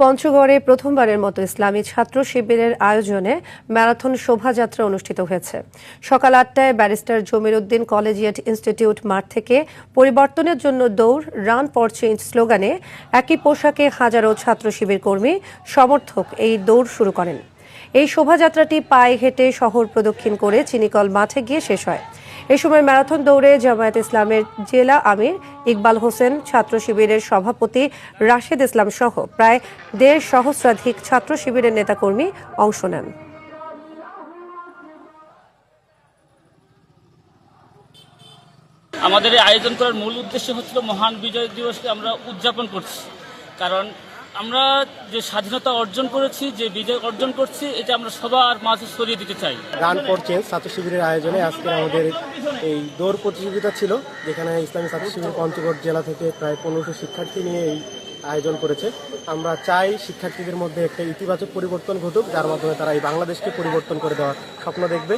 পঞ্চগড়ে প্রথমবারের মতো ইসলামী ছাত্র শিবিরের আয়োজনে ম্যারাথন শোভাযাত্রা অনুষ্ঠিত হয়েছে। সকাল ৮টায় ব্যারিস্টার জমির উদ্দিন কলেজিয়েট ইনস্টিটিউট মাঠ থেকে পরিবর্তনের জন্য দৌড় রান ফর চেঞ্জ স্লোগানে একই পোশাকে হাজারো ছাত্র শিবির কর্মী সমর্থক এই দৌড় শুরু করেন। এই শোভাযাত্রাটি পায়ে হেঁটে শহর প্রদক্ষিণ করে চিনিকল মাঠে গিয়ে শেষ হয়। এ সময় ম্যারাথন দৌড়ে জামায়াত ইসলামের জেলা আমির ইকবাল হোসেন, ছাত্র শিবিরের সভাপতি রাশেদ ইসলাম সহ প্রায় ১.৫ সহস্রাধিক ছাত্র শিবিরের নেতাকর্মী অংশ নেন। আমাদের এই আয়োজন করার মূল উদ্দেশ্য হচ্ছিল মহান বিজয় দিবসকে আমরা উদযাপন করছি। কারণ আমরা যে স্বাধীনতা অর্জন করেছি, যে বিজয় অর্জন করছি, এটা আমরা সবার মাঝে ছড়িয়ে দিতে চাই। রান ফর চেঞ্জ ছাত্র শিবিরের আয়োজনে আজকে আমাদের এই দৌড় প্রতিযোগিতা ছিল, যেখানে ইসলামী ছাত্র শিবির পঞ্চগড় জেলা থেকে প্রায় ১৫০০ শিক্ষার্থী নিয়ে এই আয়োজন করেছে। আমরা চাই শিক্ষার্থীদের মধ্যে একটা ইতিবাচক পরিবর্তন ঘটুক, যার মাধ্যমে তারা এই বাংলাদেশকে পরিবর্তন করে দেওয়ার স্বপ্ন দেখবে।